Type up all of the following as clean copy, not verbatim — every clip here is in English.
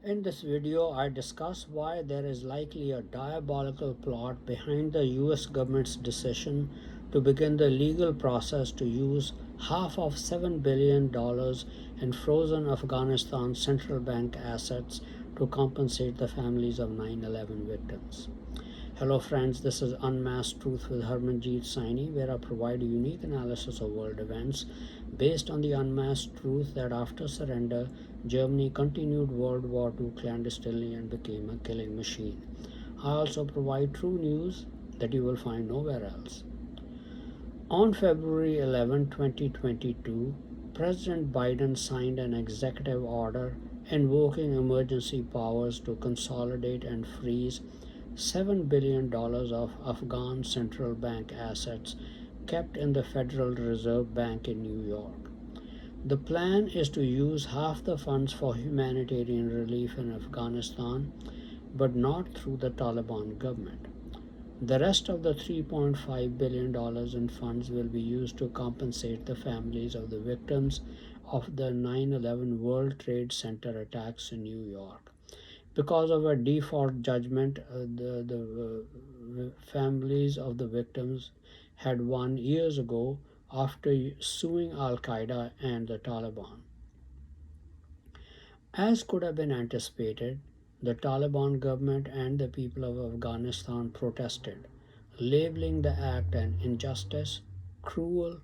In this video, I discuss why there is likely a diabolical plot behind the US government's decision to begin the legal process to use half of $7 billion in frozen Afghanistan central bank assets to compensate the families of 9/11 victims. Hello friends, this is Unmasked Truth with Harmanjeet Saini, where I provide a unique analysis of world events based on the unmasked truth that after surrender, Germany continued World War II clandestinely and became a killing machine. I also provide true news that you will find nowhere else. On February 11, 2022, President Biden signed an executive order invoking emergency powers to consolidate and freeze $7 billion of Afghan central bank assets kept in the Federal Reserve Bank in New York. The plan is to use half the funds for humanitarian relief in Afghanistan, but not through the Taliban government. The rest of the $3.5 billion in funds will be used to compensate the families of the victims of the 9/11 World Trade Center attacks in New York. Because of a default judgment, the families of the victims had won years ago after suing Al Qaeda and the Taliban. As could have been anticipated, the Taliban government and the people of Afghanistan protested, labeling the act an injustice, cruel,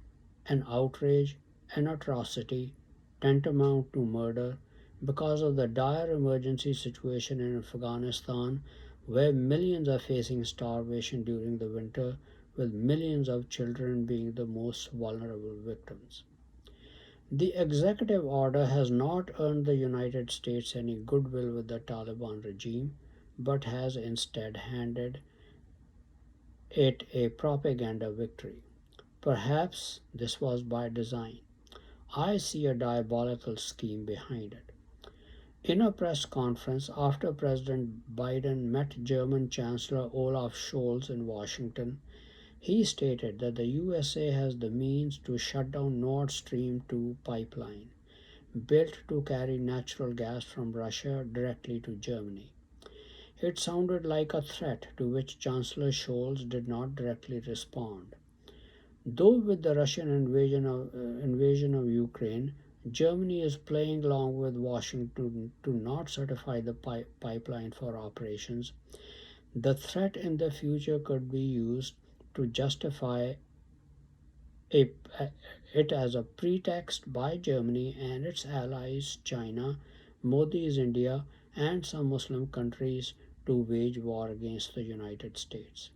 an outrage, an atrocity, tantamount to murder, because of the dire emergency situation in Afghanistan, where millions are facing starvation during the winter, with millions of children being the most vulnerable victims. The executive order has not earned the United States any goodwill with the Taliban regime, but has instead handed it a propaganda victory. Perhaps this was by design. I see a diabolical scheme behind it. In a press conference after President Biden met German Chancellor Olaf Scholz in Washington, he stated that the USA has the means to shut down Nord Stream 2 pipeline, built to carry natural gas from Russia directly to Germany. It sounded like a threat to which Chancellor Scholz did not directly respond. Though with the Russian invasion of Ukraine, Germany is playing along with Washington to not certify the pipeline for operations, the threat in the future could be used to justify a, it as a pretext by Germany and its allies, China, Modi's India, and some Muslim countries to wage war against the United States.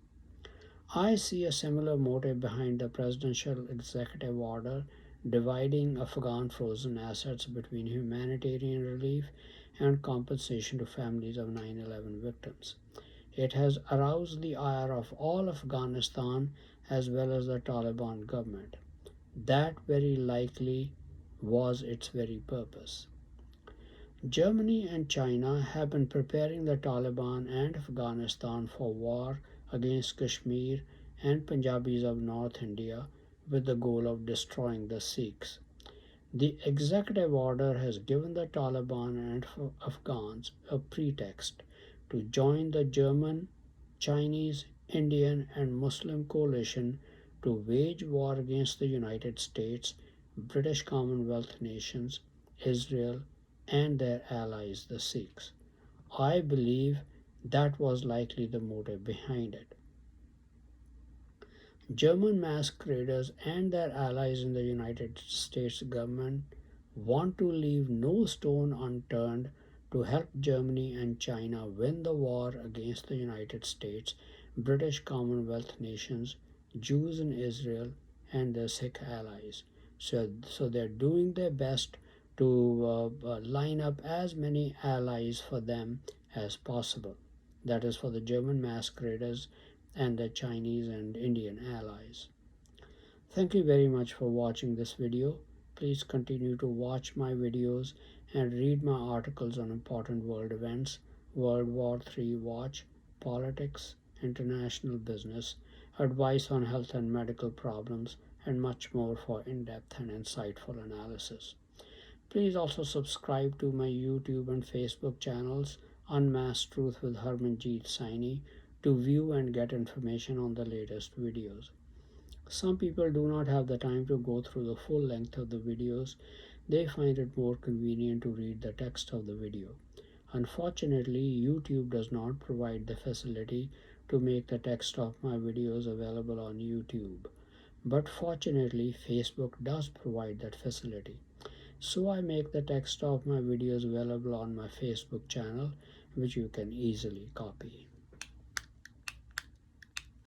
I see a similar motive behind the presidential executive order dividing Afghan frozen assets between humanitarian relief and compensation to families of 9/11 victims. It has aroused the ire of all Afghanistan as well as the Taliban government. That very likely was its very purpose. Germany and China have been preparing the Taliban and Afghanistan for war against Kashmir and Punjabis of North India with the goal of destroying the Sikhs. The executive order has given the Taliban and Afghans a pretext to join the German, Chinese, Indian, and Muslim coalition to wage war against the United States, British Commonwealth nations, Israel, and their allies, the Sikhs. I believe that was likely the motive behind it. German masqueraders and their allies in the United States government want to leave no stone unturned to help Germany and China win the war against the United States, British Commonwealth nations, Jews in Israel, and their Sikh allies. So they're doing their best to line up as many allies for them as possible. That is for the German masqueraders and the Chinese and Indian allies. Thank you very much for watching this video. Please continue to watch my videos and read my articles on important world events, World War III watch, politics, international business, advice on health and medical problems, and much more for in-depth and insightful analysis. Please also subscribe to my YouTube and Facebook channels, Unmasked Truth with Harmanjeet Saini, to view and get information on the latest videos. Some people do not have the time to go through the full length of the videos. They find it more convenient to read the text of the video. Unfortunately, YouTube does not provide the facility to make the text of my videos available on YouTube. But fortunately, Facebook does provide that facility. So I make the text of my videos available on my Facebook channel, which you can easily copy.